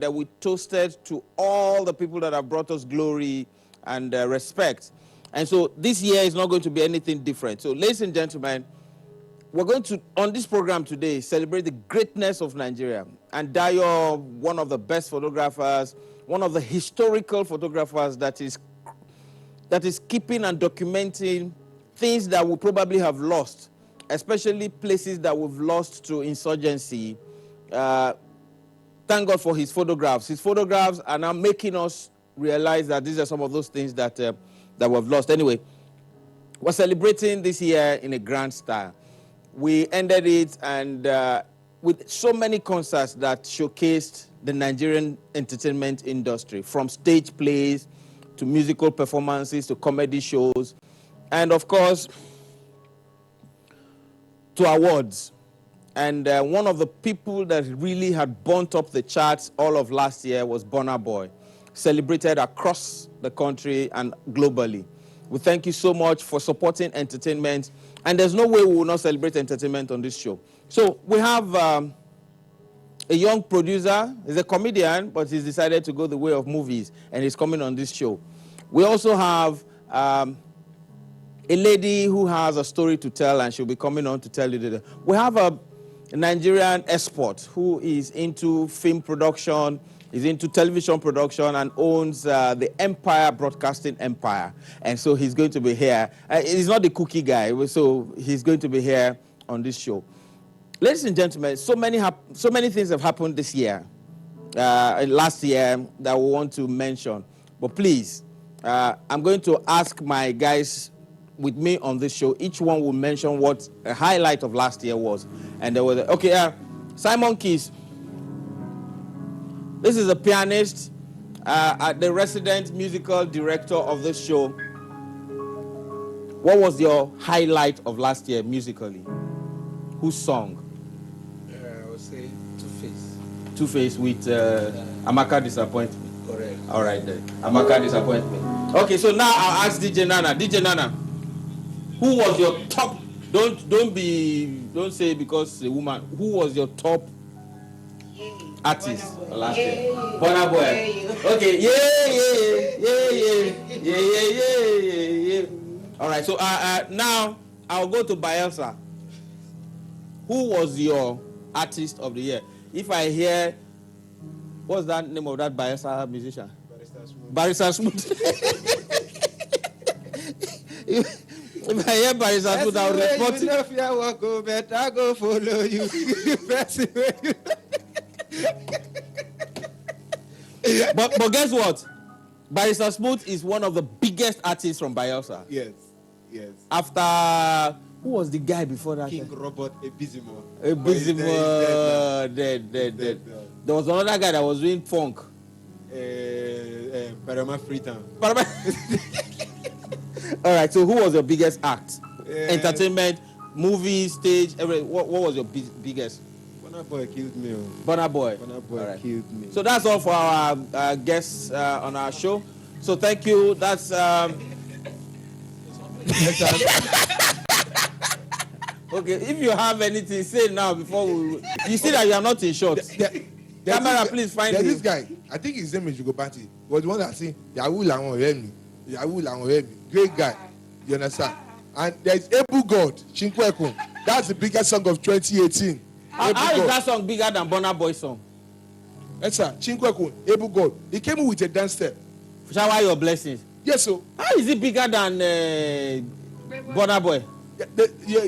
that we toasted to all the people that have brought us glory and respect. And so this year is not going to be anything different. So, ladies and gentlemen, we're going to, on this program today, celebrate the greatness of Nigeria. And Dayo, one of the best photographers, one of the historical photographers that is keeping and documenting things that we probably have lost, especially places that we've lost to insurgency. Thank God for his photographs. His photographs are now making us realize that these are some of those things that we've lost. Anyway, we're celebrating this year in a grand style. We ended it and with so many concerts that showcased the Nigerian entertainment industry, from stage plays to musical performances to comedy shows, and of course, to awards. And one of the people that really had burnt up the charts all of last year was Burna Boy, celebrated across the country and globally. We thank you so much for supporting entertainment, and there's no way we will not celebrate entertainment on this show. So we have a young producer. He's a comedian, but he's decided to go the way of movies, and he's coming on this show. We also have a lady who has a story to tell, and she'll be coming on to tell you later. We have a Nigerian expert who is into film production, is into television production, and owns the Empire Broadcasting Empire. And so he's going to be here. He's not the cookie guy, so he's going to be here on this show. Ladies and gentlemen, so many things have happened this year, last year, that we want to mention. But please, I'm going to ask my guys with me on this show. Each one will mention what a highlight of last year was. And there was Simon Keys. This is a pianist, the resident musical director of this show. What was your highlight of last year musically? Who sung? I would say Two-Face. Two-Face with Amaka Disappoint Me. Correct. All right then. Amaka Disappoint Me. Okay, so now I'll ask DJ Nana. DJ Nana, who was your top? Don't say because a woman. Who was your top artist last year? Burna Boy. Okay, yeah. All right, so now I'll go to Bayelsa. Who was your artist of the year? If I hear, what's that name of that Bayelsa musician? Barrister Smooth. If I hear Barrister Smooth, I'll report it. If you walk go better, go follow you. But guess what? Barrister Smooth is one of the biggest artists from Bayelsa. Yes. After, who was the guy before that? King Robert Ebizimo. Dead. There was another guy that was doing funk. Parama Freetown. All right, so who was your biggest act? Entertainment, movies, stage, everything. What was your biggest? Burna Boy killed me. Burna Boy Killed me. So that's all for our guests on our show. So thank you. That's okay. If you have anything, say now before we. You see that you are not in short. Camera, please find him. This guy, I think his name is Jugobati, was the one that said, Yahoo Lango Remy. Great guy. You understand? And there's Ebu God, Chinkwekun. That's the biggest song of 2018. How is that song bigger than Burna Boy's song? Yes, sir. Chinkwekun, Ebu God. He came in with a dance step. Shower your blessings. Yes, sir. How is it bigger than Burna Boy? Yeah.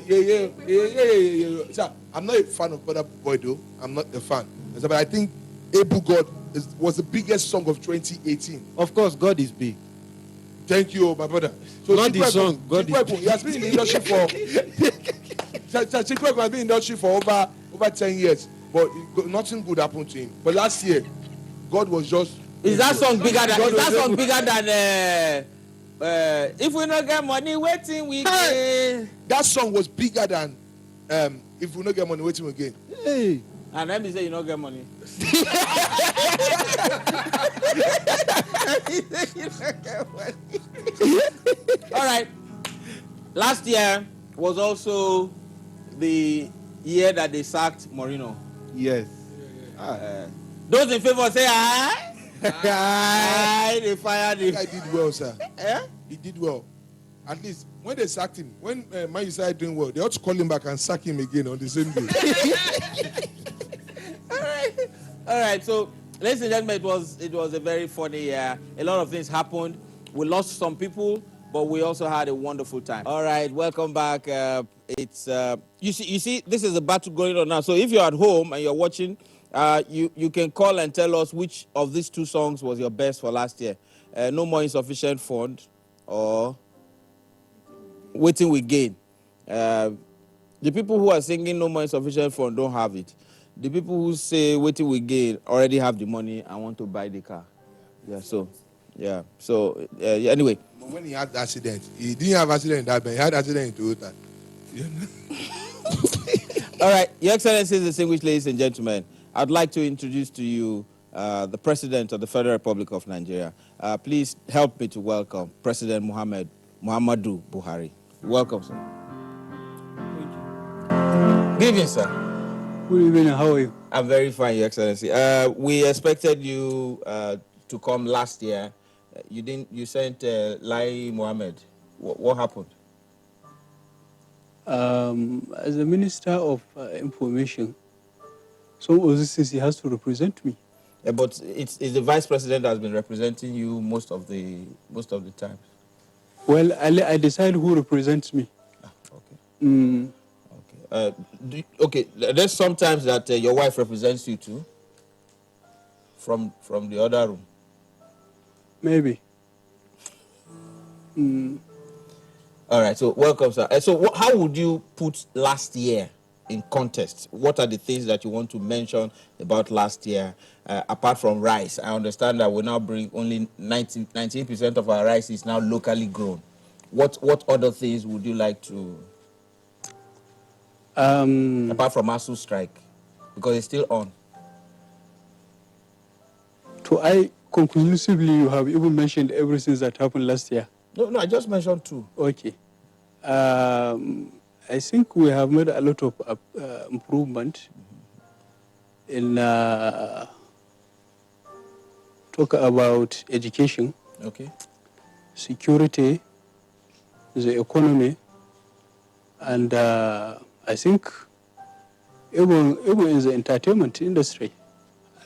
Sir, I'm not a fan of Burna Boy, though. I'm not a fan. But I think Ebu God was the biggest song of 2018. Of course, God is big. Thank you, my brother. So not the song. God is big. He has been in the industry for. Chinkwekun has been in the industry for over 10 years, but nothing good happened to him. But last year, God was just. Is that song bigger than? Is that song bigger than? If we not get money, waiting we get. That song was bigger than. If we not get money, waiting again. Hey. And let me say you don't get money. All right. Last year was also the year that they sacked Mourinho. Yes. Those in favor say aye. Aye, they fired him. I did well, sir. Eh? He did well. At least when they sacked him, when Man U started doing well, they ought to call him back and sack him again on the same day. All right. So, ladies and gentlemen, it was a very funny year. A lot of things happened. We lost some people, but we also had a wonderful time. All right, welcome back. It's you see, this is a battle going on now. So if you're at home and you're watching, you can call and tell us which of these two songs was your best for last year. No More Insufficient Fund or Waiting We Gain. The people who are singing No More Insufficient Fund don't have it. The people who say Waiting We Gain already have the money and want to buy the car. So anyway. When he had the accident, he didn't have accident in that, but he had accident in Toyota. You know? All right, Your Excellencies, distinguished ladies and gentlemen, I'd like to introduce to you the President of the Federal Republic of Nigeria. Please help me to welcome President Muhammadu Buhari. Welcome, sir. Thank you. Good evening, sir. Good evening. How are you? I'm very fine, Your Excellency. We expected you to come last year. You didn't. You sent Lai Mohammed. What happened? As a Minister of Information, some of these things he has to represent me. Yeah, but it's the Vice President that has been representing you most of the time. Well, I decide who represents me. Okay. Okay. There's sometimes that your wife represents you too. From the other room. Maybe. All right. So welcome, sir. So how would you put last year in context? What are the things that you want to mention about last year, apart from rice? I understand that we now bring only 98% of our rice is now locally grown. What other things would you like to, apart from ASU strike, because it's still on? Conclusively, you have even mentioned everything that happened last year. No, I just mentioned two. Okay. I think we have made a lot of improvement in talk about education, Okay. security, the economy, and I think even in the entertainment industry,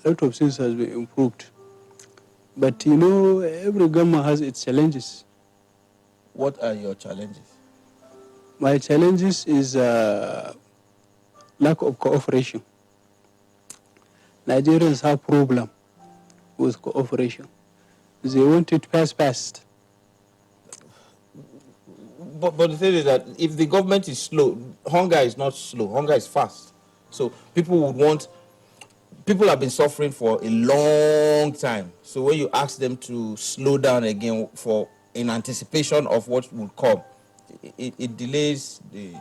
a lot of things has been improved. But you know, every government has its challenges. What are your challenges? My challenges is lack of cooperation. Nigerians have problem with cooperation. They want it fast. But the thing is that if the government is slow, hunger is not slow. Hunger is fast. So people have been suffering for a long time. So when you ask them to slow down again in anticipation of what will come, it delays the...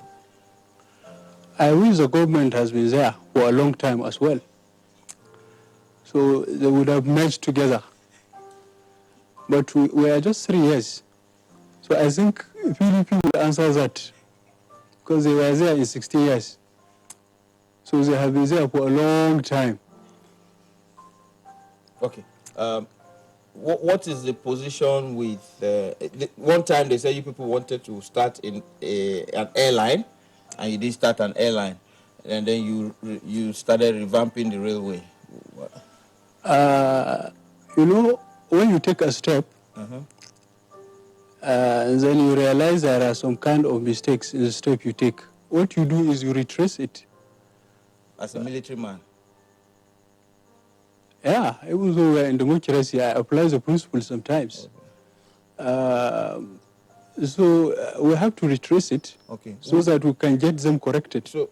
I wish the government has been there for a long time as well. So they would have merged together. But we are just 3 years. So I think PDP will answer that because they were there in 60 years. So they have been there for a long time. Okay. What is the position with... one time they said you people wanted to start in an airline, and you did start an airline, and then you started revamping the railway. You know, when you take a step, and then you realize there are some kind of mistakes in the step you take, what you do is you retrace it. As a military man? Yeah, even though we're in democracy, I apply the principle sometimes. Okay. So we have to retrace it, Okay. so that we can get them corrected. So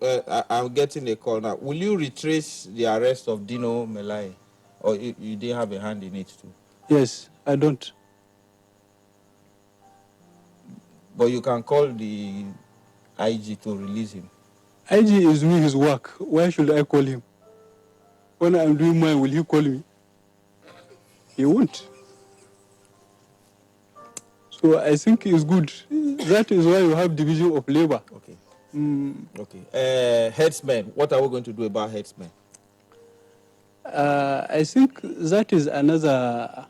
I'm getting a call now. Will you retrace the arrest of Dino Melai? Or you didn't have a hand in it too? Yes, I don't. But you can call the IG to release him. IG is doing his work. Why should I call him? When I'm doing mine, will he call me? He won't. So I think it's good. That is why you have division of labor. Okay. Okay. Headsmen. What are we going to do about headsmen? I think that is another,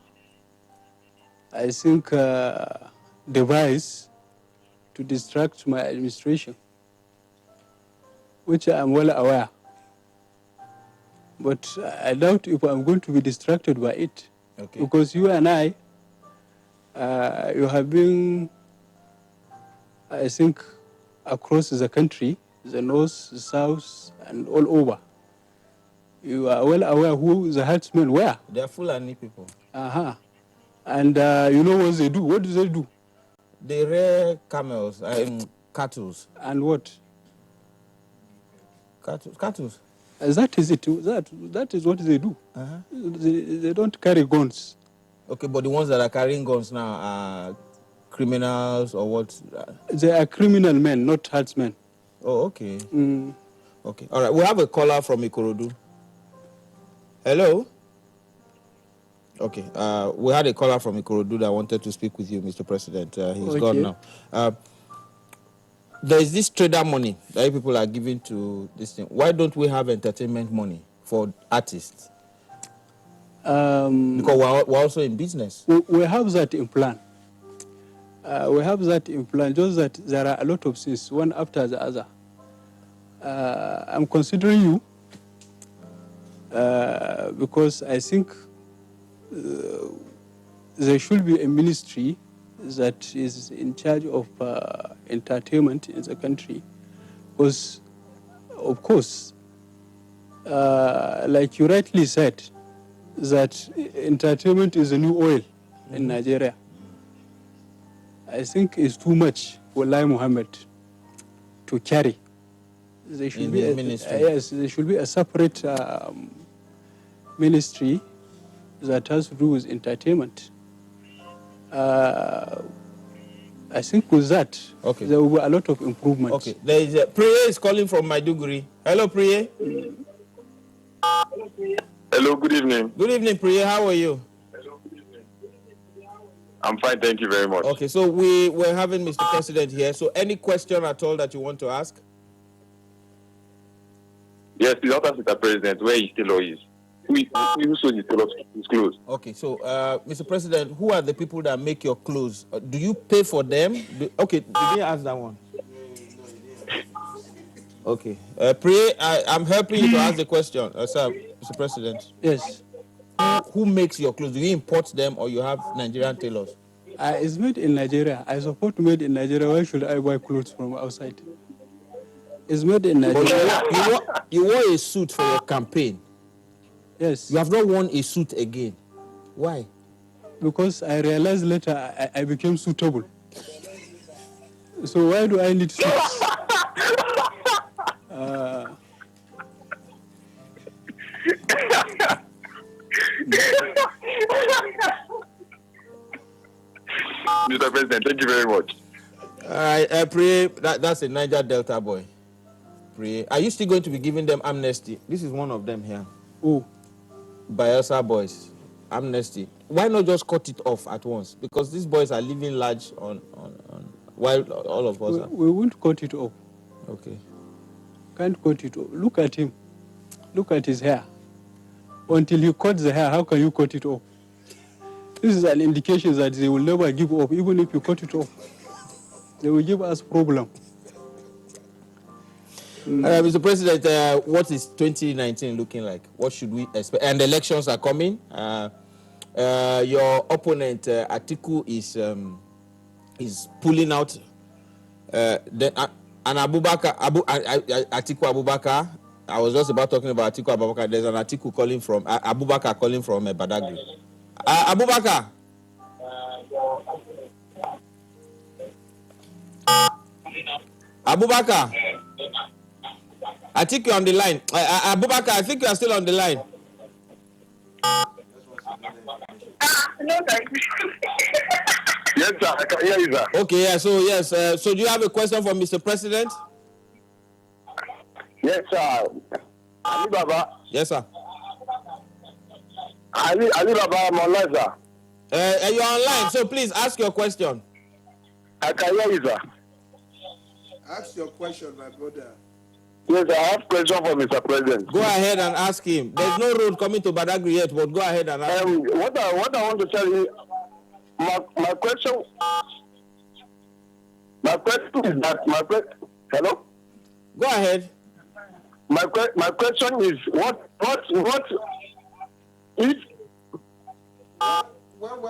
device to distract my administration, which I am well aware. But I doubt if I'm going to be distracted by it. Okay. Because you and I, you have been, I think, across the country, the north, the south, and all over. You are well aware who the herdsmen were. They are Fulani people. Uh-huh. And you know what they do? What do they do? They rear camels, cattle. And what? Cattle. That is it. That is what they do. Uh-huh. They don't carry guns. Okay, but the ones that are carrying guns now are criminals or what? They are criminal men, not herdsmen. Oh, okay. Mm. Okay. All right. We have a caller from Ikorodu. Hello? Okay. We had a caller from Ikorodu that wanted to speak with you, Mr. President. He's gone now. There is this trader money that people are giving to this thing. Why don't we have entertainment money for artists? Because we're also in business. We have that in plan. Just that there are a lot of things, one after the other. I'm considering you because I think there should be a ministry that is in charge of entertainment in the country. Because, of course, like you rightly said, that entertainment is a new oil in Nigeria. I think it's too much for Lai Mohammed to carry. There should be a ministry. Yes, there should be a separate ministry that has to do with entertainment. I think with that, there will be a lot of improvement. Okay, there is Priye is calling from Maiduguri. Hello, Priye. Hello, good evening. Good evening, Priye. How are you? I'm fine, thank you very much. Okay, so we're having Mr. President here. So any question at all that you want to ask? Yes, please ask Mr. President where his tailor is. Who sold his tailor his clothes? Okay, so Mr. President, who are the people that make your clothes? Do you pay for them? Okay, did he ask that one? Okay, Priye, I'm helping you to ask the question, sir, Mr. President. Yes. Who makes your clothes? Do you import them or you have Nigerian tailors? It's made in Nigeria. I support made in Nigeria. Why should I buy clothes from outside? It's made in Nigeria. You wore a suit for your campaign. Yes. You have not worn a suit again. Why? Because I realized later I became suitable. So why do I need suits? Mr. President, thank you very much. I pray that's a Niger Delta boy. Pray. Are you still going to be giving them amnesty? This is one of them here. Who? Bayelsa boys. Amnesty. Why not just cut it off at once? Because these boys are living large on while all of us are. We won't cut it off. Okay. Can't cut it off. Look at him. Look at his hair. Until you cut the hair, how can you cut it off? This is an indication that they will never give up, even if you cut it off. They will give us problem. Mr. President, what is 2019 looking like? What should we expect? And the elections are coming. Your opponent, Atiku, is pulling out. And Abubakar, Atiku Abubakar. I was just about talking about Atiku Abubakar. There's an Atiku calling from Abubakar calling from Badagry. Abubakar. Abubakar. I think you're on the line. Abubakar, I think you are still on the line. No, thank you. Yes, sir. I can hear you, sir. Okay, yeah. So yes. So do you have a question for Mr. President? Yes, sir. Alibaba. Yes, sir. Alibaba, I'm online, sir. You're online, so please ask your question. I can hear you, sir. Ask your question, my brother. Yes, I have a question for Mr. President. Go ahead and ask him. There's no road coming to Badagry yet, but go ahead and ask him. What I want to tell you, my question is that hello. Go ahead. My question is what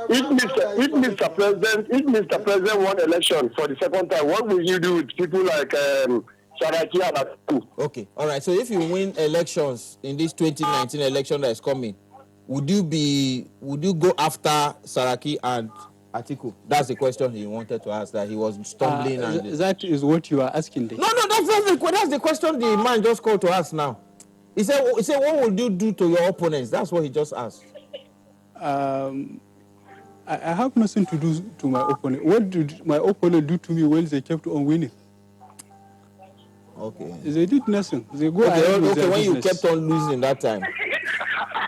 if Mr. President won election for the second time, what will you do with people like Saraki and Atiku? Okay, all right. So if you win elections in this 2019 election that is coming, would you go after Saraki and Atiku? That's the question he wanted to ask. That he was stumbling. That is what you are asking. No, that's the question the man just called to ask now. He said, what would you do to your opponents? That's what he just asked. I have nothing to do to my opponent. What did my opponent do to me when they kept on winning? Okay. They did nothing. They go okay, when business. You kept on losing that time.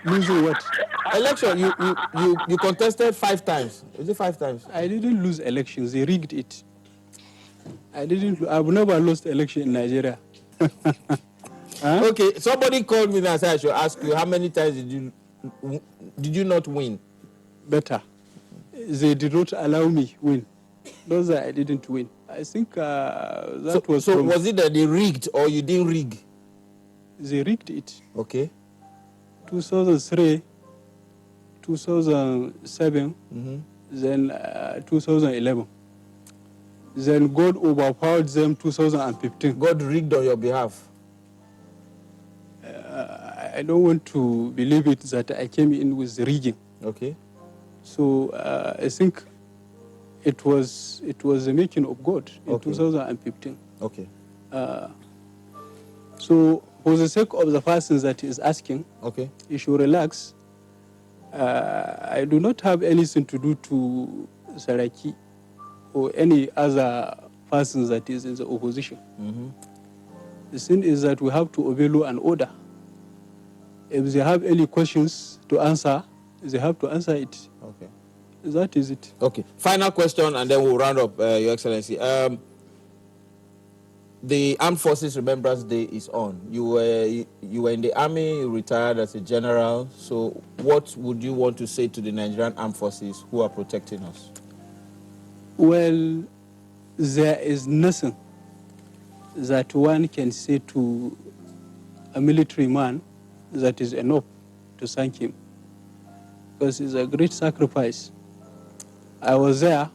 Losing what? Election, you contested 5 times. Is it 5 times? I didn't lose elections. They rigged it. I've never lost election in Nigeria. Huh? Okay, somebody called me and said I should ask you, how many times did you not win? Better. They did not allow me win. Those I didn't win. I think that was... So was it that they rigged or you didn't rig? They rigged it. Okay. 2003, 2007, then 2011. Then God overpowered them 2015. God rigged on your behalf? I don't want to believe it that I came in with rigging. Okay. So I think it was the making of God in 2015. Okay. So for the sake of the person that is asking, okay, you should relax. I do not have anything to do to Saraki or any other person that is in the opposition. The thing is that we have to obey law and order. If they have any questions to answer, they have to answer it. Okay. That is it. Okay. Final question, and then we'll round up, Your Excellency. The Armed Forces Remembrance Day is on. You were in the army, you retired as a general. So what would you want to say to the Nigerian Armed Forces who are protecting us? Well, there is nothing that one can say to a military man that is enough to thank him, because it's a great sacrifice. I was there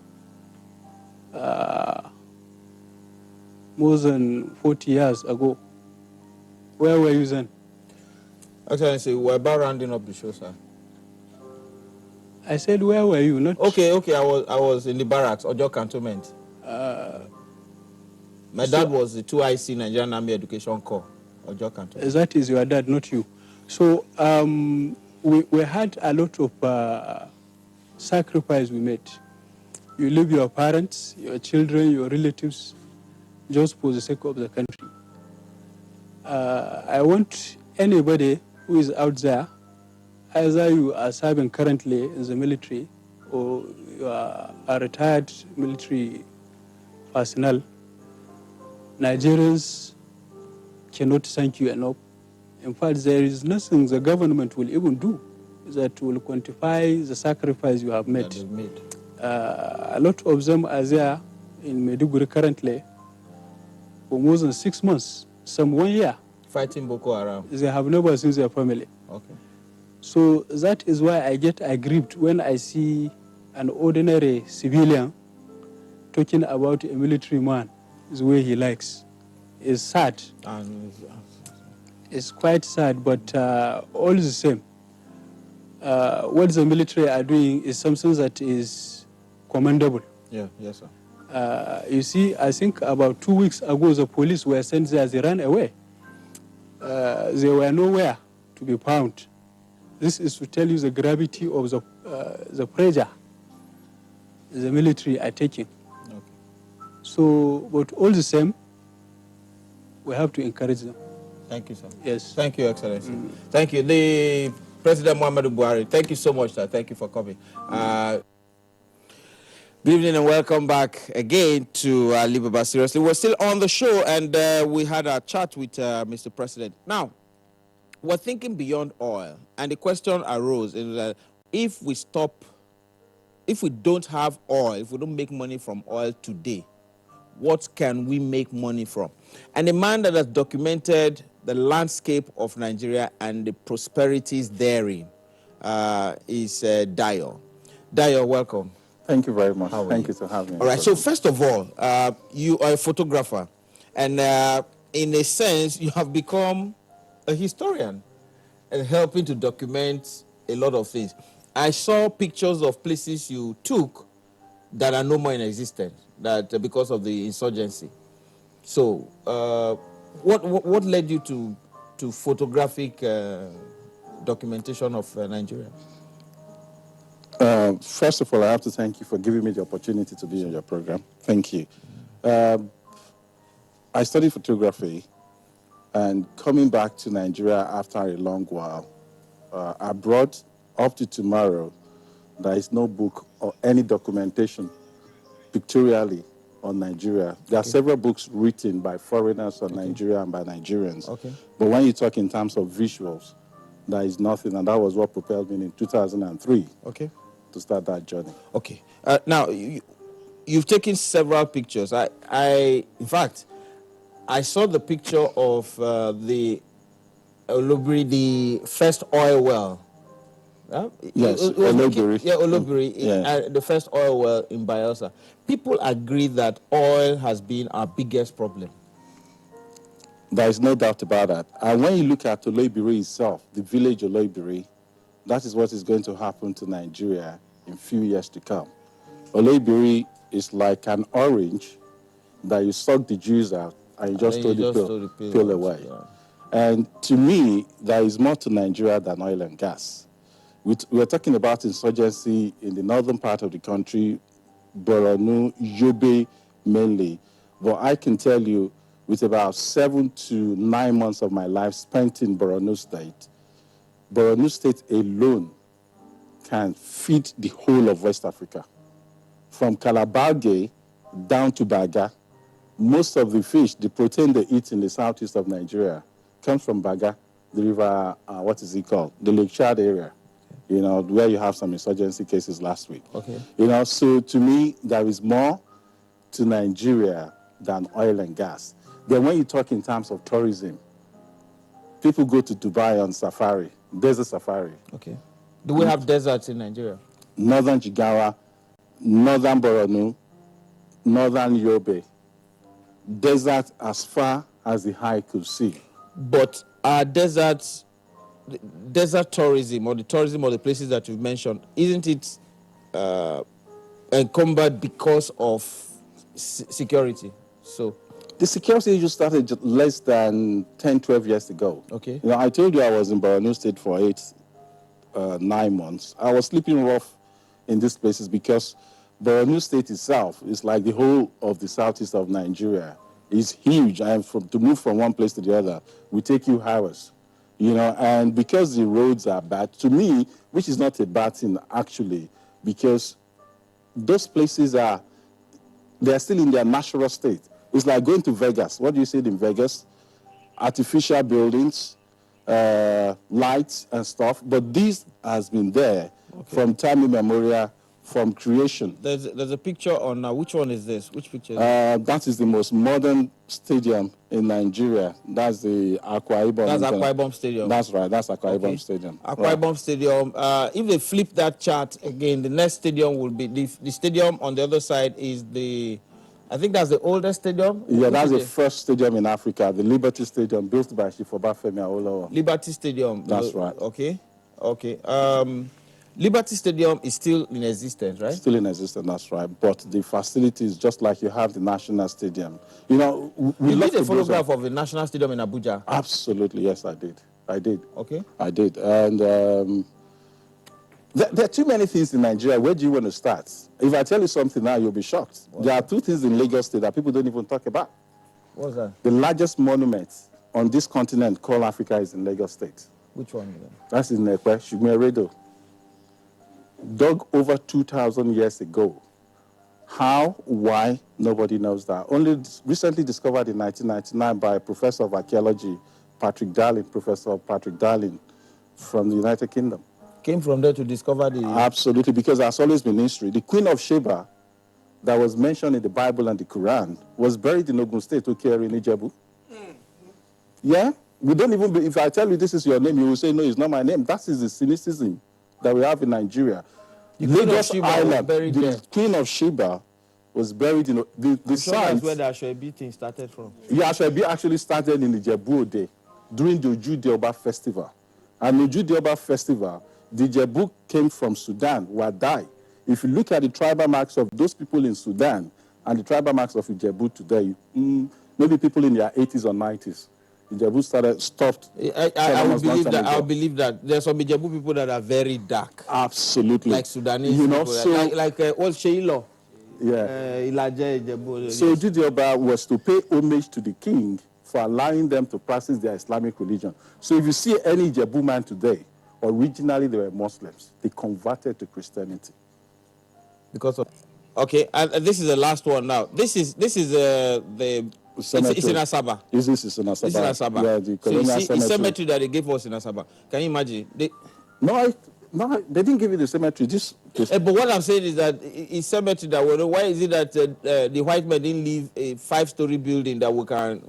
more than 40 years ago. Where were you then? Excellency, we're about rounding up the show, sir. I said, where were you? Not okay. I was in the barracks, Ojo Cantonment. My dad was the 2IC Nigerian Army Education Corps, Ojo Cantonment. That is your dad, not you. So we had a lot of sacrifice we made. You leave your parents, your children, your relatives, just for the sake of the country. I want anybody who is out there, either you are serving currently in the military or you are a retired military personnel, Nigerians cannot thank you enough. In fact, there is nothing the government will even do that will quantify the sacrifice you have made. A lot of them are there in Maiduguri currently for more than 6 months, some 1 year. Fighting Boko Haram. They have never seen their family. Okay. So that is why I get aggrieved when I see an ordinary civilian talking about a military man the way he likes. It's sad. It's quite sad, but all the same, what the military are doing is something that is commendable. Yeah, yes, sir. You see, I think about 2 weeks ago, the police were sent there. They ran away. They were nowhere to be found. This is to tell you the gravity of the pressure the military are taking. Okay. So, but all the same, we have to encourage them. Thank you, sir. Yes. Thank you, Excellency. Thank you. The President Muhammadu Buhari, thank you so much, sir. Thank you for coming. Good evening and welcome back again to Alibaba. Seriously, we're still on the show, and we had a chat with Mr. President. Now, we're thinking beyond oil, and the question arose is that if we don't have oil, if we don't make money from oil today, what can we make money from? And a man that has documented the landscape of Nigeria and the prosperities therein is Dio. Dio, welcome. Thank you very much. How are Thank you? you for having me. All right. So first of all, you are a photographer, and in a sense, you have become a historian and helping to document a lot of things. I saw pictures of places you took that are no more in existence, that because of the insurgency. So, what led you to photographic documentation of Nigeria? First of all, I have to thank you for giving me the opportunity to be on your program. Thank you. I studied photography, and coming back to Nigeria after a long while, I brought up to tomorrow, there is no book or any documentation pictorially on Nigeria. There are several books written by foreigners on Nigeria and by Nigerians. Okay. But when you talk in terms of visuals, there is nothing, and that was what propelled me in 2003 to start that journey. Okay. Now, you've taken several pictures. In fact, I saw the picture of the Olubiri, the first oil well. Yes, Olubiri. Yeah, Olubiri. Olubiri, the first oil well in Bayelsa. People agree that oil has been our biggest problem. There is no doubt about that. And when you look at Olubiri itself, the village Olubiri, that is what is going to happen to Nigeria in few years to come. Olubiri is like an orange that you suck the juice out and you just throw the peel away. Yeah. And to me, there is more to Nigeria than oil and gas. We're talking about insurgency in the northern part of the country, Borno, Yobe mainly. But I can tell you, with about 7 to 9 months of my life spent in Borno State alone can feed the whole of West Africa. From Calabarge down to Baga, most of the fish, the protein they eat in the southeast of Nigeria, comes from Baga, the river, what is it called? The Lake Chad area, you know, where you have some insurgency cases last week. Okay. You know, so to me, there is more to Nigeria than oil and gas. Then when you talk in terms of tourism, people go to Dubai on safari, desert safari. Okay. Do we have deserts in Nigeria? Northern Jigawa, northern Borno, northern Yobe. Desert as far as the eye could see. But our desert tourism, or the tourism of the places that you've mentioned, isn't it encumbered because of security? So the security issue started less than 10, 12 years ago. Okay. You know, I told you I was in Borno State for 9 months. I was sleeping rough in these places because Borno State itself is like the whole of the southeast of Nigeria. It's huge, and to move from one place to the other will take you hours. You know, and because the roads are bad, to me, which is not a bad thing actually, because those places they're still in their natural state. It's like going to Vegas. What do you see in Vegas? Artificial buildings, lights and stuff, but this has been there from time immemorial, from creation. There's a picture on which one is this? Which picture? That is the most modern stadium in Nigeria. That's the Akwa Ibom. That's Akwa Ibom Stadium. That's right. That's Akwa Ibom Stadium. Akwa Ibom Stadium. If they flip that chart again, the next stadium will be the stadium on the other side is I think that's the oldest stadium. Yeah, that's the first stadium in Africa, the Liberty Stadium, built by Chief Obafemi Awolowo. Liberty Stadium. That's right. Okay. Liberty Stadium is still in existence, right? Still in existence, that's right. But the facilities, just like you have the National Stadium. You know, we did a photograph of the National Stadium in Abuja. Absolutely, yes, I did. Okay. I did. And there are too many things in Nigeria. Where do you want to start? If I tell you something now, you'll be shocked. There are 2 things in Lagos State that people don't even talk about. What's that? The largest monument on this continent called Africa is in Lagos State. Which one is that? That's in Shugmeredo. Dug over 2,000 years ago How? Why? Nobody knows that. Only recently discovered in 1999 by a professor of archaeology, Professor Patrick Darling, from the United Kingdom. Came from there to discover the... Absolutely, because there's always been history. The Queen of Sheba, that was mentioned in the Bible and the Quran, was buried in Ogun State, Okere in Ijebu. Yeah? We don't even, if I tell you this is your name, you will say, no, it's not my name. That is the cynicism that we have in Nigeria. The Queen of Lagos Sheba was Island, buried the there. Queen of Sheba was buried in the That's site. where the Ashwebi thing started from. Yeah, Ashwebi actually started in the Ijebu Ode during the Oju Dioba festival. And Oju Dioba festival, the Ijebu came from Sudan, Wadai. If you look at the tribal marks of those people in Sudan and the tribal marks of Ijebu today, maybe people in their 80s or 90s, Ijebu stopped. I believe that. There's some Ijebu people that are very dark. Absolutely. Like Sudanese you know, people. so, What's Sheilo? Yeah. Ilaje Ijebu. So Oju Dioba was to pay homage to the king for allowing them to practice their Islamic religion. So if you see any Ijebu man today, originally they were Muslims. They converted to Christianity. Because of... Okay, and this is the last one now. This is the... It's in Asaba. This is in Asaba. This is in Asaba. Yeah, the so you see, cemetery. The cemetery that they gave us in Asaba. Can you imagine? No, they didn't give you the cemetery. But what I'm saying is that it's cemetery that why is it that the white men didn't leave a 5-story building that we can?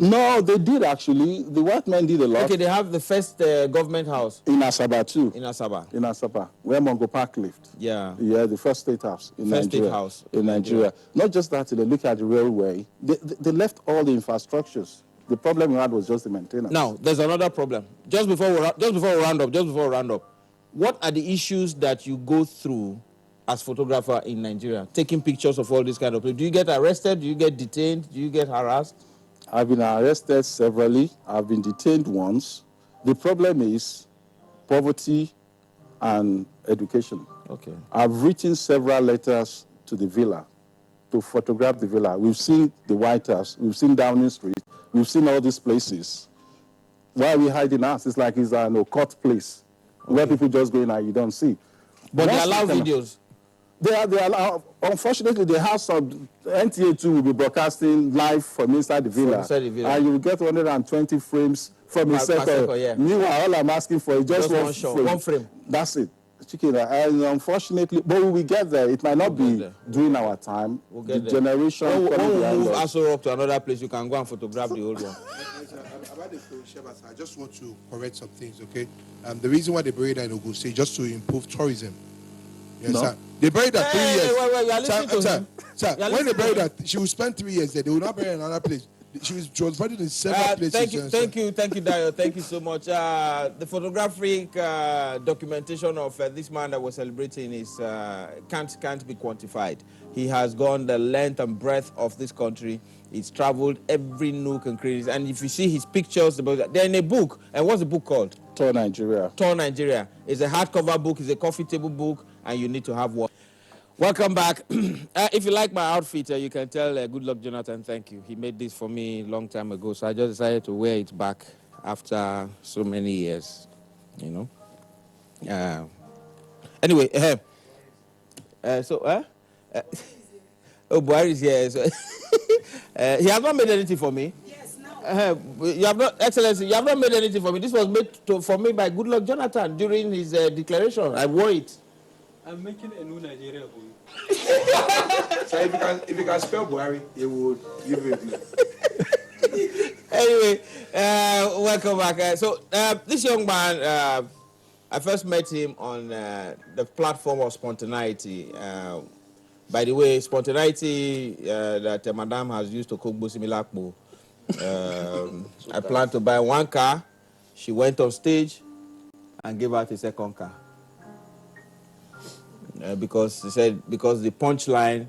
No, they did actually. The white men did a lot. Okay, they have the first government house in Asaba too. In Asaba, where Mongo Park lived. Yeah, the first state house in Nigeria. State house in Nigeria. Not just that, they look at the railway. They left all the infrastructures. The problem we had was just the maintenance. Now there's another problem. Just before we round up. What are the issues that you go through as photographer in Nigeria, taking pictures of all this kind of people? Do you get arrested? Do you get detained? Do you get harassed? I've been arrested severally. I've been detained once. The problem is poverty and education. Okay. I've written several letters to the villa to photograph the villa. We've seen the White House. We've seen Downing Street. We've seen all these places. Why are we hiding us? It's like it's an occult place. Okay. Where people just go in and you don't see. But they allow videos. They allow. Unfortunately, they have some. NTA2 will be broadcasting live from inside the villa. And you will get 120 frames from a second. Yeah. Meanwhile, all I'm asking for is just one frame. That's it. And unfortunately, but we will get there. It might not be during our time. We'll get the generation. When we move Aso up to another place, you can go and photograph the old one. About the Shebas, I just want to correct some things, okay? The reason why they buried her in Ogun State just to improve tourism. Yes, no. Sir. They buried her 3 years. Wait, you are listening to him. Sir, when they buried her, she will spend 3 years there. They will not bury her in another place. She was buried in several places. Thank you, Dayo. Thank you so much. The photographic documentation of this man that we're celebrating is can't be quantified. He has gone the length and breadth of this country. He's traveled every nook and cranny. And if you see his pictures, they're in a book. And what's the book called? Tour Nigeria. Tour Nigeria. It's a hardcover book. It's a coffee table book, and you need to have one. Welcome back. If you like my outfit, you can tell Good Luck Jonathan thank you. He made this for me a long time ago, so I just decided to wear it back after so many years, you know. Anyway, Buhari is here. So he has not made anything for me. Yes, no. You have not, Excellency, you have not made anything for me. This was made for me by Good Luck Jonathan during his declaration. I wore it. I'm making a new Nigeria for you. So if you can spell Buhari, it would give it. Anyway, welcome back. So this young man, I first met him on the platform of Spontaneity. By the way, Spontaneity that Madame has used to cook Busimilakbo. I planned to buy one car. She went on stage and gave out a second car. Because she said the punchline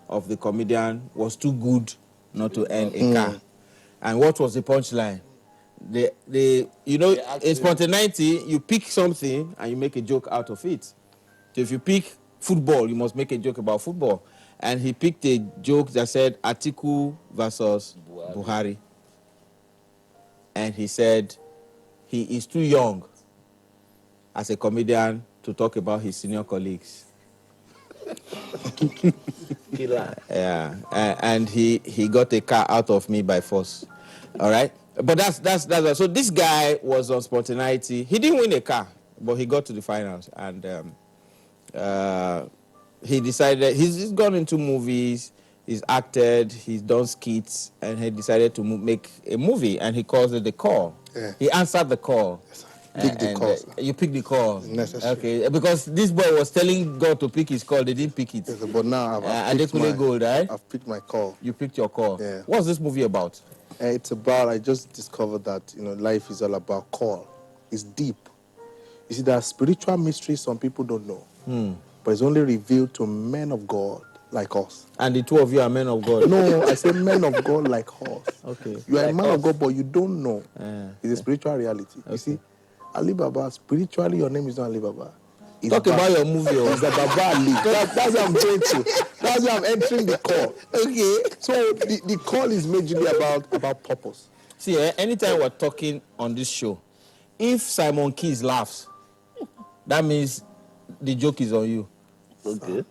of the comedian was too good not to earn a car. And what was the punchline? In Spontaneity, you pick something and you make a joke out of it. So if you pick football, you must make a joke about football. And he picked a joke that said Atiku versus Buhari. And he said he is too young as a comedian to talk about his senior colleagues. Killer. Yeah, and he got a car out of me by force. All right, but that's so this guy was on spontaneity. He didn't win a car, but he got to the finals, and he decided he's gone into movies. He's acted, he's done skits, and he decided to make a movie, and he calls it The Call. Yeah. He answered the call. Pick the call, sir. You picked the call. It's necessary. Okay, because this boy was telling God to pick his call, they didn't pick it. Yes, but now I've picked my call. You picked your call. Yeah. What's this movie about? It's about, I just discovered that, life is all about call. It's deep. You see, there are spiritual mysteries some people don't know. But it's only revealed to men of God like us. And the two of you are men of God? No, I say men of God like us. Okay. You are like a man us. of God, but you don't know. It's a spiritual reality. Okay. You see, Alibaba, spiritually, your name is not Alibaba. It's Talk about your movie. It's the Baba Ali. That's what I'm going to. That's why I'm entering the call. Okay. So the call is majorly about purpose. See, anytime we're talking on this show, if Simon Keys laughs, that means the joke is on you. Okay.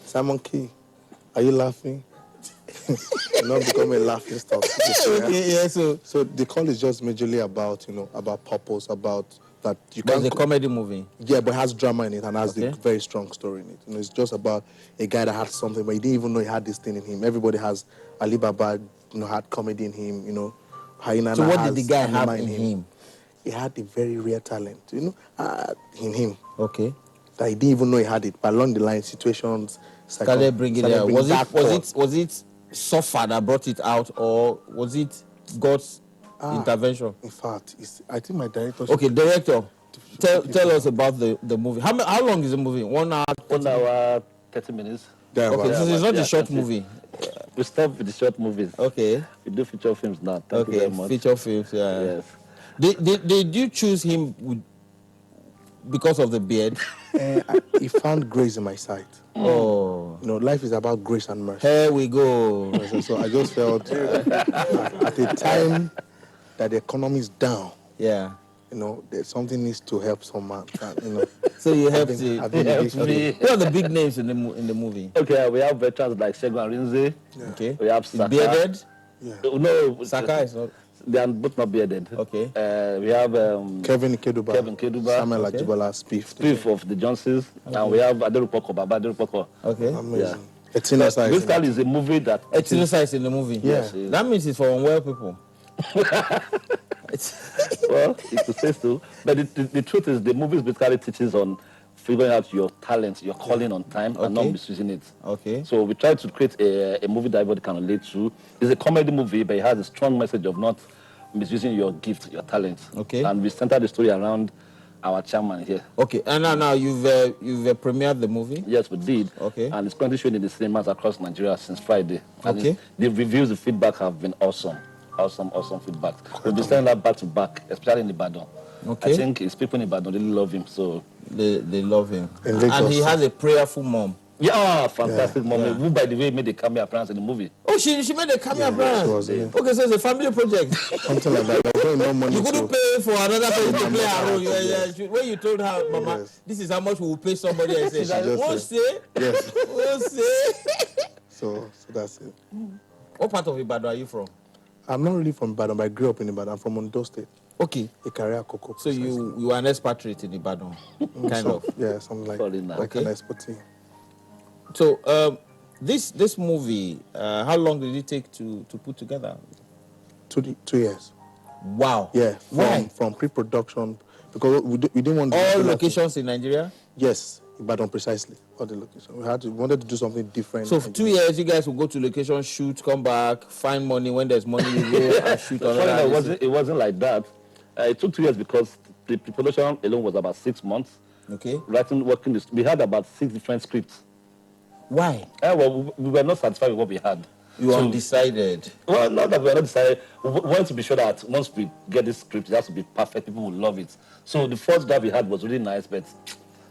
Simon Key, are you laughing? You're not becoming a laughing stock. Okay, yeah, so the call is just majorly about, about purpose, about that you but can't. it's a comedy movie. Yeah, but it has drama in it and has Okay. a very strong story in it. It's just about a guy that had something, but he didn't even know he had this thing in him. Everybody has Alibaba, had comedy in him, Hyena. So what has did the guy anima have in him? He had a very rare talent, in him. Okay. That he didn't even know he had it. But along the line, situations Started bringing it out. started bringing that Was it suffer that brought it out, or was it God's intervention? In fact, I think my director. Okay, director, tell us about the movie. How long is the movie? 1 hour. 1 hour, 30 minutes. Okay, this is not a short 30. movie. We stop with the short movies. Okay. We do feature films now. Thank you very much. Feature films. Yeah. Yes. Did you choose him because of the beard? He found grace in my sight. Oh. Life is about grace and mercy. Here we go. So I just felt at a time that the economy is down, Yeah. that something needs to help some man. So you helped him. I've been in this me. What are the big names in the movie? Okay, we have veterans like Shegun Arinze. Okay. We have He's Saka. bearded. Yeah. No, Saka is not. They are both not bearded. Okay. We have Kevin Ikeduba, Samuel Samuel Ajibola, Spiff of the Johnsons, and we have Aderupoko, Baba Aderupoko. Okay. Amazing. Etinosa is in Basically, it's a movie that... Etinosa is in the movie. Yes. That means it's for unwell people. Well, you could say so. But the truth is, the movie basically teaches on figuring out your talent, your calling on time, and not Okay. misusing it. Okay. So we try to create a movie that everybody can relate to. It's a comedy movie, but it has a strong message of not misusing your gift, your talent. Okay. And we center the story around our chairman here. Okay. And now you've premiered the movie. Yes, we did. Okay. And it's currently showing in the cinemas across Nigeria since Friday. And Okay. the reviews, the feedback have been awesome. Awesome feedback. We'll be sending that back to back, especially in Ibadan. Okay. I think his people in Ibadan really love him. So They love him. In Lagos. And he has a prayerful mom. yeah, fantastic Yeah. moment. Yeah. Who, by the way, made a cameo appearance in the movie. Oh, she made a cameo appearance. she was, yeah. Okay, so it's a family project. something like that. There's no money You couldn't to. pay for another person to play her role. When you told her, Mama, Yes. this is how much we will pay somebody, I said, just won't said- say, Yes. won't say. So that's it. What part of Ibadan are you from? I'm not really from Ibadan, but I grew up in Ibadan. I'm from Ondo State. Okay. Ikaria Koko. So you are an expatriate in Ibadan, kind of. Yeah, something like Foreigner. like Okay. an expertise. So this movie, how long did it take to put together? 2 years. Wow. Yeah. Why? From pre-production, because we didn't want to All do locations in Nigeria? Yes, Ibadan precisely. All the locations. We wanted to do something different. So for 2 years, you guys will go to location, shoot, come back, find money. When there's money, you go and shoot Funny enough, another. it wasn't like that. It took 2 years because the production alone was about 6 months. Okay. Working this, we had about 6 different scripts. Why? Well, we were not satisfied with what we had. You were So- undecided. Well, not that we are not decided. We want to be sure that once we get this script, it has to be perfect. People will love it. So the first draft we had was really nice, but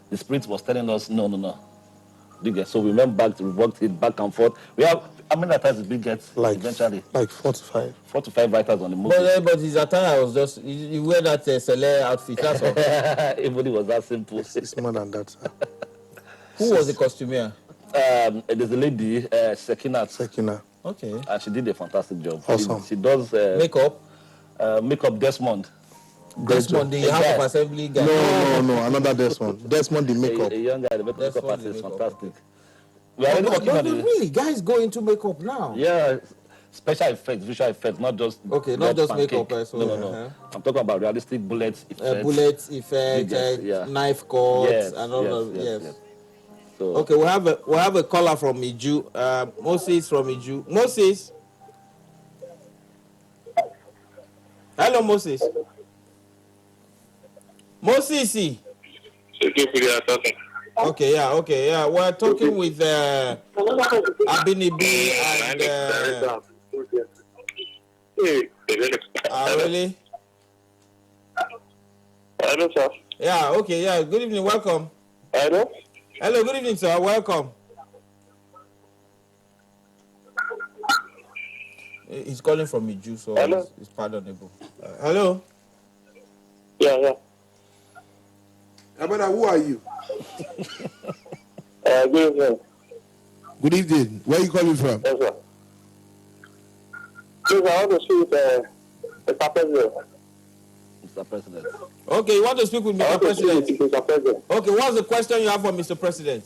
the spirit was telling us, no. So we went back, we worked it back and forth. We have, how many times did we get eventually? Like 4 to 5. 4 to 5 writers on the movie. But his attire was just, you wear that Sele outfit, that's all. Everybody was that simple. It's more than that, sir. Who was the costumier? There's a lady, Sekinat. Sekina. Okay. And she did a fantastic job. Awesome. She does Makeup? makeup Desmond. Desmond, the House of Assembly guy. No, another Desmond. Desmond the makeup. A young guy, the makeup Desmond artist the is makeup, fantastic. We are already working on it. Really, guys go into makeup now. Yeah, special effects, visual effects, not just Not just pancake. makeup. So, No. I'm talking about realistic bullet effects. Bullet effect, knife cuts, and all of yes. So, Okay, we have a caller from Iju. Moses from Iju. Moses. Hello, Moses. Moses. Okay, yeah. We're talking with Abinibi and really? Hello, sir. Yeah, okay, yeah. Good evening, welcome. Hello? Hello, good evening, sir. Welcome. He's calling from Iju, so it's pardonable. Hello? Yeah. Abada, who are you? Good evening. Good evening. Where are you calling from? Yes, sir. Please, I want to speak with Mr. President. Mr. President. Okay, you want to speak with Mr. President? Mr. President. Okay, what's the question you have for Mr. President?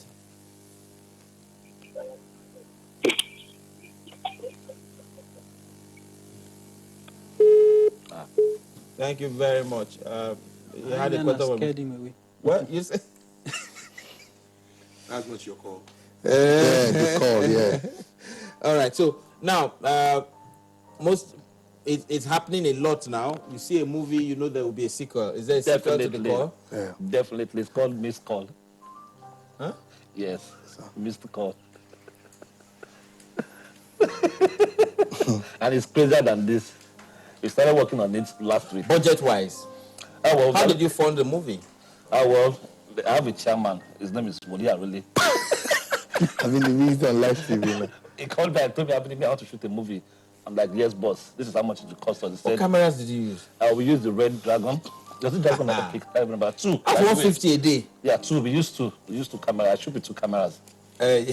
Thank you very much. You had a question for me. What? You said? That's not your call. Yeah, the call, yeah. All right, so now, it's happening a lot now. You see a movie, you know there will be a sequel. Is there a sequel to the call? Yeah. Definitely. It's called Missed Call. Huh? Yes, Missed Call. And it's crazier than this. We started working on it last week. Budget-wise, how did you fund the movie? Well, I have a chairman. His name is Modia Really. I mean, the music on live TV now. He called me and told me I want to shoot a movie. I'm like, yes, boss. This is how much it will cost us. He What said, cameras did you use? we used the Red Dragon. There's a dragon at the peak. I remember two. That's 150 a day. Yeah, two. We used two. We used two cameras. I shoot with two cameras. Yeah. You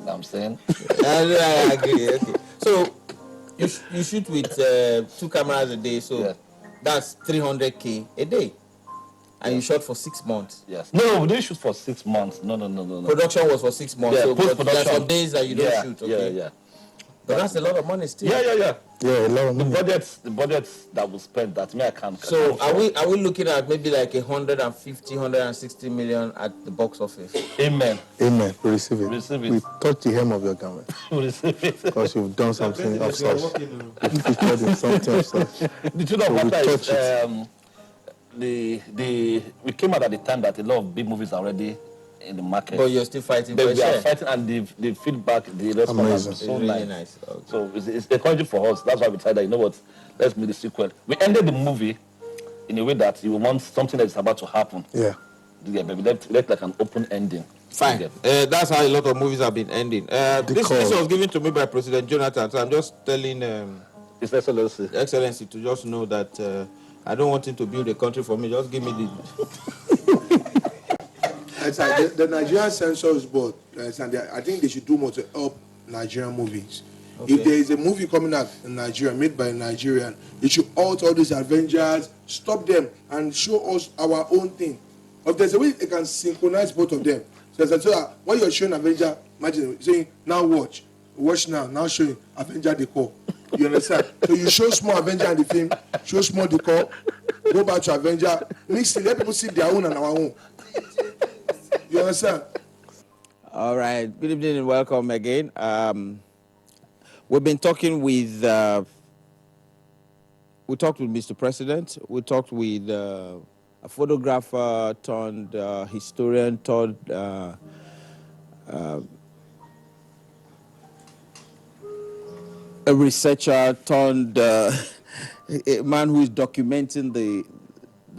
know what I'm saying? I agree. Okay. So you shoot with 2 cameras a day, so that's 300K a day. And you shot for 6 months. Yes. No, we didn't shoot for 6 months. No. Production was for 6 months. Yeah, so post-production. there are some days that you don't shoot. Okay. Yeah. But that's a lot of money still. Yeah. Yeah, a lot of money. The budgets that we spent, that me I can't. So are we looking at maybe like 150, 160 million at the box office? Amen. Amen. We receive it. Receive it. We touch the hem of your garment. We receive it. Because you've done something of such. You've featured in something of such. The truth of So we matter is, touch we came out at the time that a lot of big movies are already in the market. But you're still fighting But for a we are share. fighting, and the feedback, the response has been It's so really nice. nice. Okay. So it's encouraging for us. That's why we decided, you know what, let's make the sequel. We ended the movie in a way that you want something that is about to happen. Yeah. But we left like an open ending. Fine. That's how a lot of movies have been ending. This was given to me by President Jonathan, so I'm just telling His Excellency. Excellency to just know that I don't want him to build a country for me. Just give me the... It's like the Nigerian Censors Board, I think they should do more to help Nigerian movies. Okay. If there is a movie coming out in Nigeria, made by a Nigerian, they should halt all these Avengers, stop them, and show us our own thing. If there's a way they can synchronize both of them, so that when you're showing Avenger, imagine saying, now watch now showing Avenger the call. You understand? So you show small Avenger in the film, show small the call, go back to Avenger, mix it, let people see their own and our own. You understand? All right. Good evening and welcome again. We've been talking with... we talked with Mr. President. We talked with a photographer turned historian turned a researcher turned a man who is documenting the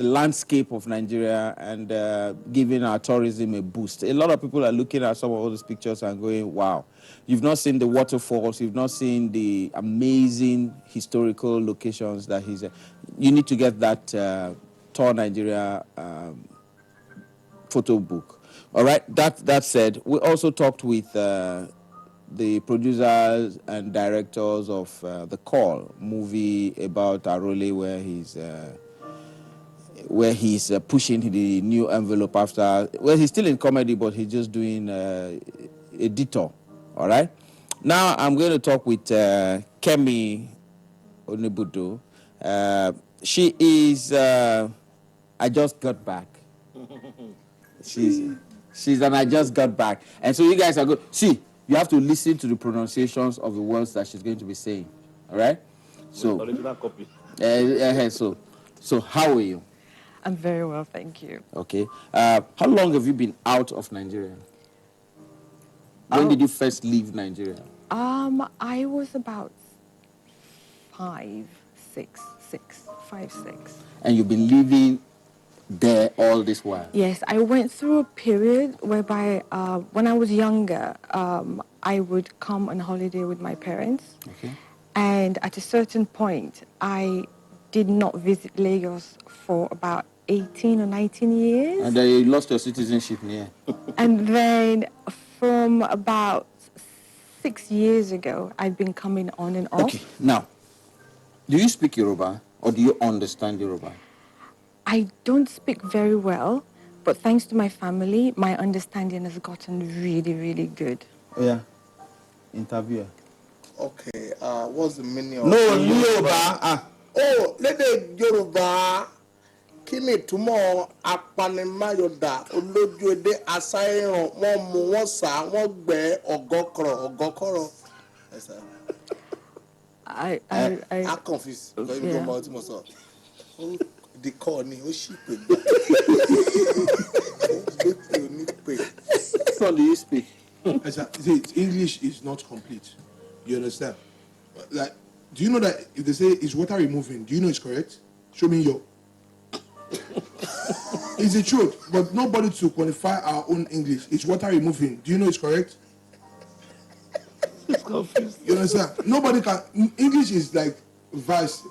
landscape of Nigeria and giving our tourism a boost. A lot of people are looking at some of all these pictures and going, wow, you've not seen the waterfalls, you've not seen the amazing historical locations that he's... You need to get that Tour Nigeria photo book. All right. That said, we also talked with the producers and directors of The Call movie about Arole, where he's pushing the new envelope after. Well, he's still in comedy, but he's just doing a detour. All right. Now I'm going to talk with Kemi Onibudo. She is. I just got back. She's and I just got back. And so you guys are good. See, you have to listen to the pronunciations of the words that she's going to be saying. All right? So, original copy. So how are you? I'm very well, thank you. Okay. How long have you been out of Nigeria? When did you first leave Nigeria? I was about 5, 6. And you've been living there all this while? Yes, I went through a period whereby when I was younger, I would come on holiday with my parents. Okay. And at a certain point, I did not visit Lagos for about 18 or 19 years. And then you lost your citizenship here. And then from about 6 years ago, I've been coming on and off. Okay, now, do you speak Yoruba or do you understand Yoruba? I don't speak very well, but thanks to my family, my understanding has gotten really, really good. Oh, yeah. Interviewer. Okay, what's the meaning of... No, Yoruba. Oh, lédè Yorùbá. Kí ni ìtumọ̀ apanimáyọ̀dà olójú èdè asáyẹ̀ràn wọ́n mú wọ́n sá wọ́n gbẹ́ ọ̀gọ́kọ̀rọ̀. Yes, sir. I confused. Because you don't know what I'm saying. The call ni ó ṣì pè mí. So do you speak? See, English is not complete. You understand? Like, do you know that if they say is water removing, do you know it's correct? Show me your. It's the truth, but nobody to qualify our own English. It's water removing. Do you know it's correct? It's confused. You understand? Nobody can. English is like verse.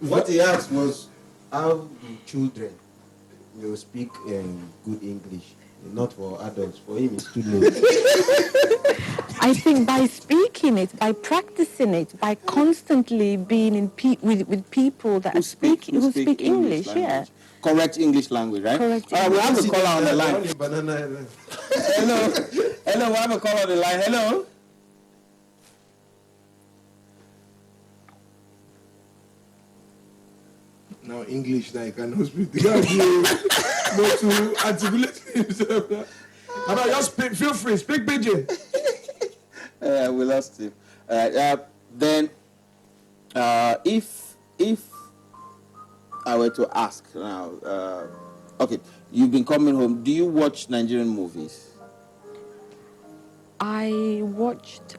What he asked was how do children speak good English, not for adults. For him, it's too late. I think by speaking it, by practicing it, by constantly being in with people that who speak English, yeah. Correct English language, right? Correct. We have a caller on the line. Hello, we have a caller on the line. Hello. Now English, like I cannot speak. The guy not to articulate himself. About just feel free, speak pidgin. We lost him. Then, if I were to ask now, okay, you've been coming home. Do you watch Nigerian movies? I watched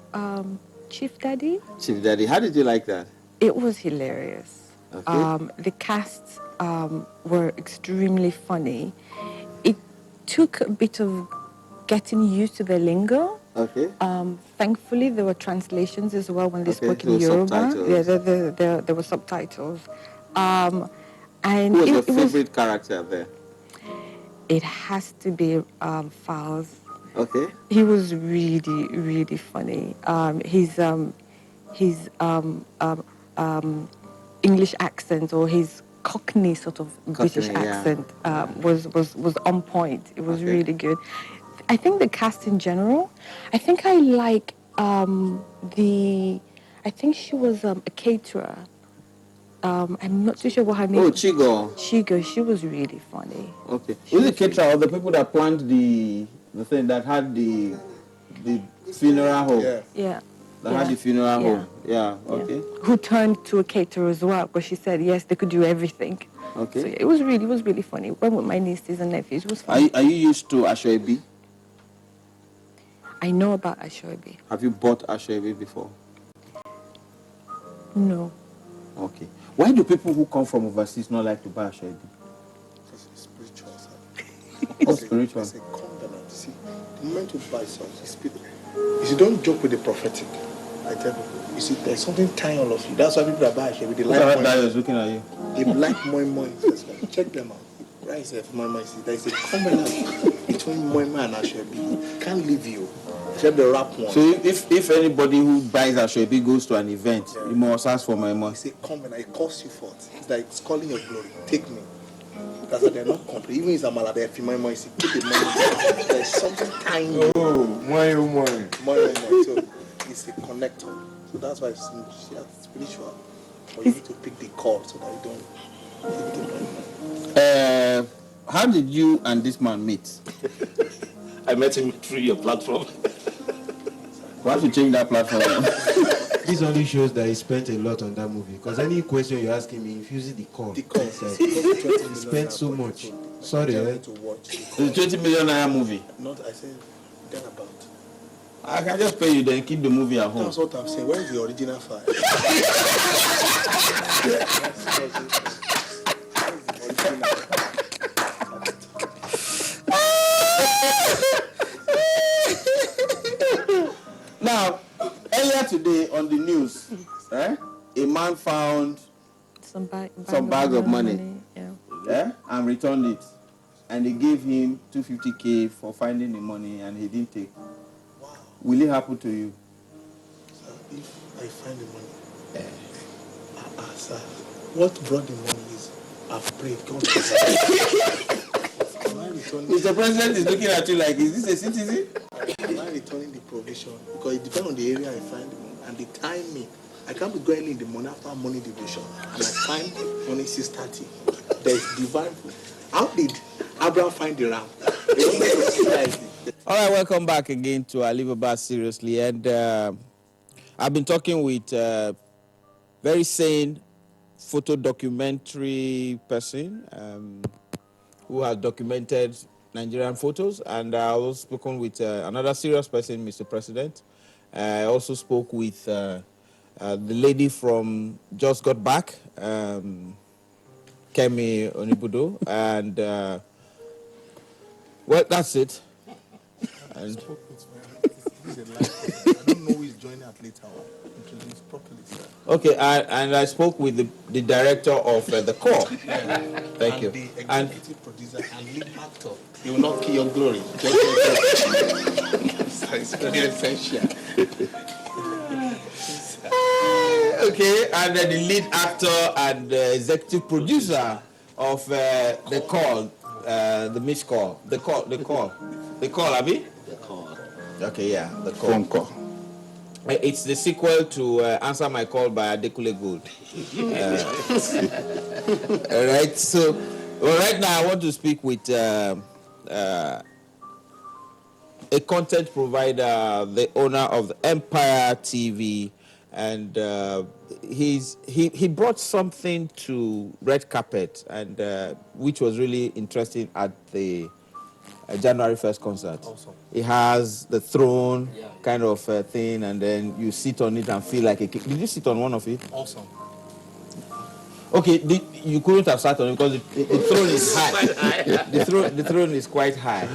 Chief Daddy. Chief Daddy, how did you like that? It was hilarious. Okay. The casts were extremely funny. It took a bit of getting used to the lingo. Okay. Thankfully, there were translations as well when they spoke in there were Yoruba. subtitles. Yeah, there were subtitles. And who was your favorite character there? It has to be Fowles. Okay. He was really, really funny. His English accent or his Cockney sort of British accent was on point. It was really good. I think the cast in general. I think I like I think she was a caterer. I'm not too sure what her name. Oh, Chigo. Chigo. She was really funny. Okay. Was it caterer or the people that planned the thing that had the funeral home? Yeah. That had the funeral home. Yeah. Okay. Who turned to a caterer as well, because she said yes, they could do everything. Okay. So it was really funny. Went with my nieces and nephews. It was fun. Are you used to Ashoebi? I know about Ashoebi. Have you bought Ashoebi before? No. Okay. Why do people who come from overseas not like to buy Ashoebi? Because it's spiritual, sir. What's spiritual? It's a covenant. See, the moment you buy something, it's spiritual. You see, don't joke with the prophetic. I tell people, you see, there's something tying all of you. That's why people that buy Ashoebi, they like That is looking at you. They like more. Check them out. that is a there is a covenant between Moima and Ashwebi. Can't leave you. Except the rap one. So if anybody who buys Ashwebi goes to an event, you must ask for Moima. It's a covenant. It calls you forth. It's like it's calling your glory. Take me. That's why they're not complete. Even if Amala, they're Moima. You see, keep the money. There's something tiny. Oh, moi. So it's a connector. So that's why it's spiritual. But you need to pick the cord so that you don't hit the right. How did you and this man meet? I met him through your platform. Why have you change that platform? This only shows that he spent a lot on that movie. Because any question you ask him, he infuses the core. The cord. He spent so much. Sorry, To watch. The 20 million naira movie. Not, I said, then about. I can just pay you, then keep the movie at home. That's what I'm saying. Where is the original file? Now, earlier today on the news, a man found Some bag of money. Yeah. And returned it. And they gave him 250K for finding the money, and he didn't take. Wow. Will it happen to you? Sir, if I find the money, sir, what brought the money is I've prayed. God Mr. President is looking at you like, is this a citizen? Am I returning the provision? Because it depends on the area I find the money and the timing. I can't be going in the morning after morning devotion and I find money 6:30. There is divine. How did Abraham find the ram? All right, welcome back again to Alibaba Seriously. And I've been talking with very sane photo documentary person who has documented Nigerian photos. And I also spoken with another serious person, Mr. President. I also spoke with the lady from Just Got Back, Kemi Onibudo. And, well, that's it. And I don't know who is joining at later hour. Introduce properly, sir. okay, and I spoke with the director of the core. Thank you. The And executive producer and lead actor. He will not kill your glory. It's very essential. okay, and the lead actor and executive producer of the call, the missed call, the call, Abi? The call. Okay, yeah, the call. Phone call. It's the sequel to Answer My Call by Adekule Gold. All right, so right now I want to speak with a content provider, the owner of the Empire TV, and he brought something to Red Carpet, and which was really interesting at the January 1st concert. Awesome. It has the throne kind of thing, and then you sit on it and feel like a king. Did you sit on one of it? Awesome. Okay, you couldn't have sat on it because the throne is high. The throne is quite high.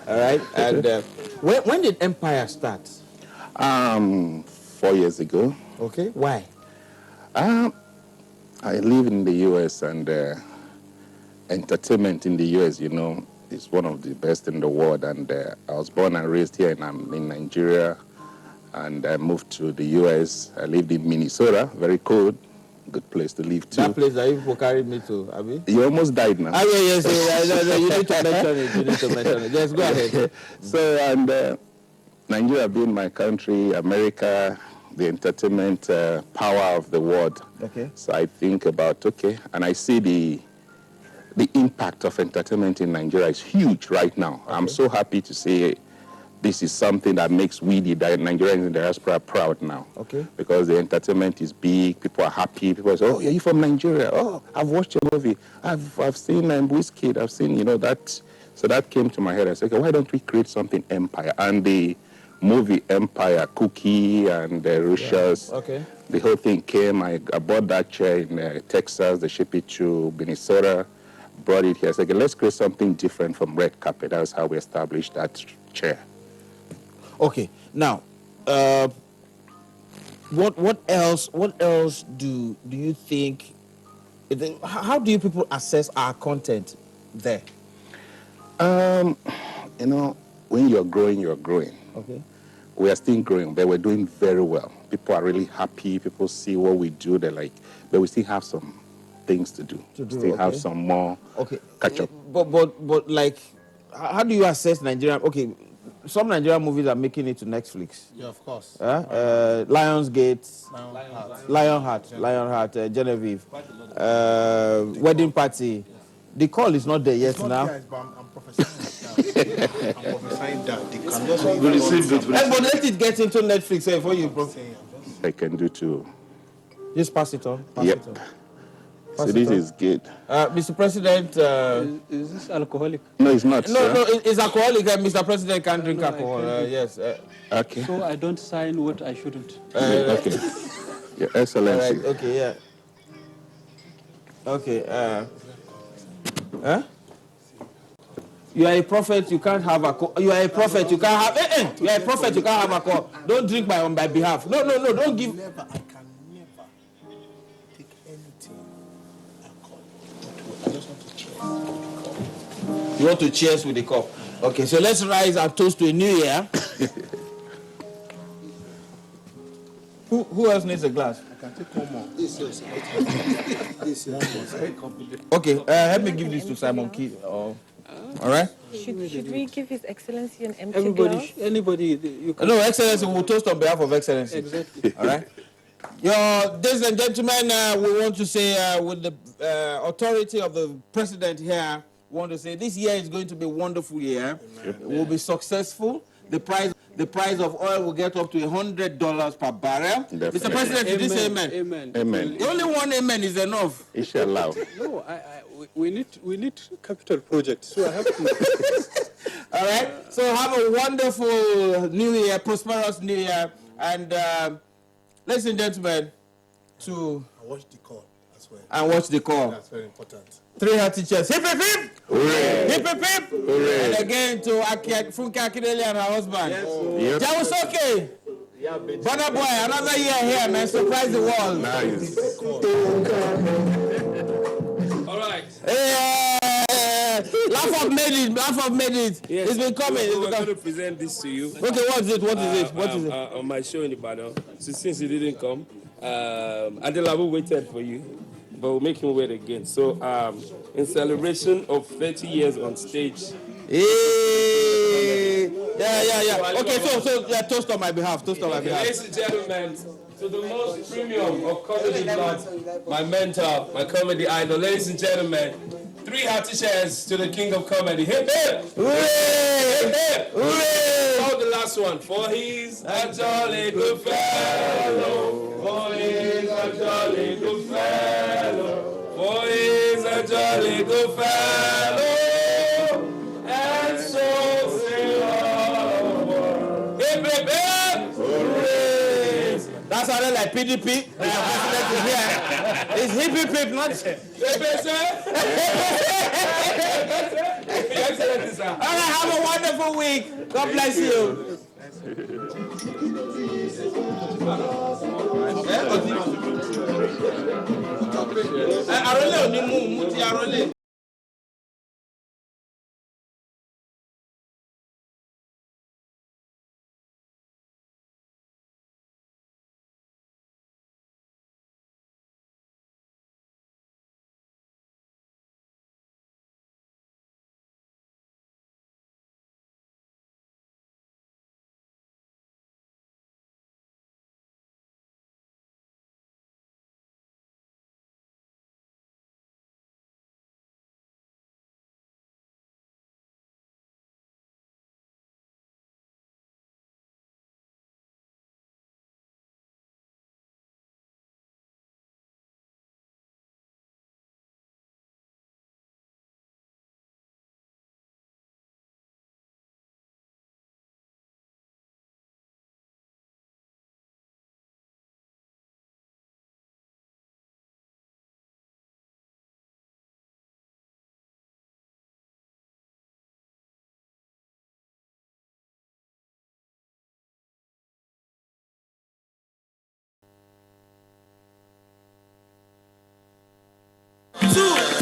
All right, and when did Empire start? 4 years ago. Okay, why? I live in the U.S. and entertainment in the U.S., is one of the best in the world. And I was born and raised here in Nigeria, and I moved to the U.S. I lived in Minnesota, very cold, good place to live too. That place that you people carried me to, Abi? You almost died now. Ah, yes. No, you need to mention it. Just go ahead. So, and Nigeria being my country, America, the entertainment power of the world. Okay. So I think about, and I see the impact of entertainment in Nigeria is huge right now. Okay. I'm so happy to say this is something that makes we, the Nigerians in the diaspora, proud now. Okay. Because the entertainment is big, people are happy, people say, oh, are you from Nigeria? Oh, I've watched your movie. I've seen Wizkid, I've seen, that. So that came to my head. I said, okay, why don't we create something Empire? And the movie Empire, Cookie and Russia's, the whole thing came. I bought that chair in Texas, they shipped it to Minnesota, brought it here. I said, okay, let's create something different from Red Carpet. That's how we established that chair. Okay. Now, what else do you think? How do you people assess our content there? You know, when you're growing, you're growing. Okay. We are still growing, but we're doing very well. People are really happy. People see what we do. They're like, but we still have some things to do. Still have some more catch up. But like, how do you assess Nigerian? Okay, some Nigerian movies are making it to Netflix. Yeah, of course. Lionsgate, Lionheart, Genevieve, Wedding Party. The call is not there yet now. I'm prophesying that. They can just We received it. But let it get into Netflix for you, bro. I can do too. Just pass it on. Yep. So this is good. Mr. President. Is this alcoholic? No, it's not. No, it's alcoholic. Mr. President can't drink alcohol. Yes. Okay. So I don't sign what I shouldn't. Okay. Your Excellency. Right, okay, yeah. Okay. You are a prophet. You can't have a call. You are a prophet. You can't have. You are a prophet. You can't have a call. Don't drink on my behalf. No. Don't give. I can never take anything alcohol. I just want to cheers. You want to cheers with the cup. Okay, so let's rise and toast to a new year. Who else needs a glass? I can take one more. This is one more. Very confident. Okay, help me give this to Simon Key. All right. Should we give His Excellency an empty Everybody, glass? anybody, you can. No, Excellency, we'll toast on behalf of Excellency. Exactly. All right. Ladies and gentlemen, we want to say with the authority of the president here, we want to say this year is going to be a wonderful year. It will be successful. The price of oil will get up to $100 per barrel. Definitely. Mr. President, did you say amen? Amen. Amen. Only one amen is enough. Inshallah. No, we need capital projects. So I have to. All right. So have a wonderful new year, prosperous new year, and ladies and gentlemen, I watch the call as well. and watch the call. That's very important. 3 hearty cheers. Hip hip hip! Hooray! Hip hip hip! Hooray! And again to Funke Akindele and her husband. Yep. Jawusoke! Burna Boy, another year here, man. Surprise the world. Nice. All right. Laugh of made it. Laugh of made it. Yes. It's been coming. We're going to present this to you. Okay, what is it? What is it? What is it? On my show in Ibadan. So since you didn't come, Adelabu waited for you, but we'll make him wait again. So in celebration of 30 years on stage. Yeah. Okay, so yeah, toast on my behalf. Toast on my behalf. Ladies and gentlemen, to the most premium of comedy blood, my mentor, my comedy idol. Ladies and gentlemen, 3 hearty cheers to the king of comedy. Hip hip! Hooray! Hip hip! Hooray! Oh, the last one. For he's a jolly good fellow. For he's a jolly good fellow. For he's a jolly good fellow. And so say all the world. Hip hip hip! Hooray! That sounded like PDP. It's hip hip hip, not. Hip hip, sir! Excellent, sir. All right, have a wonderful week. God bless you. Arole oni mu ti arole. Two.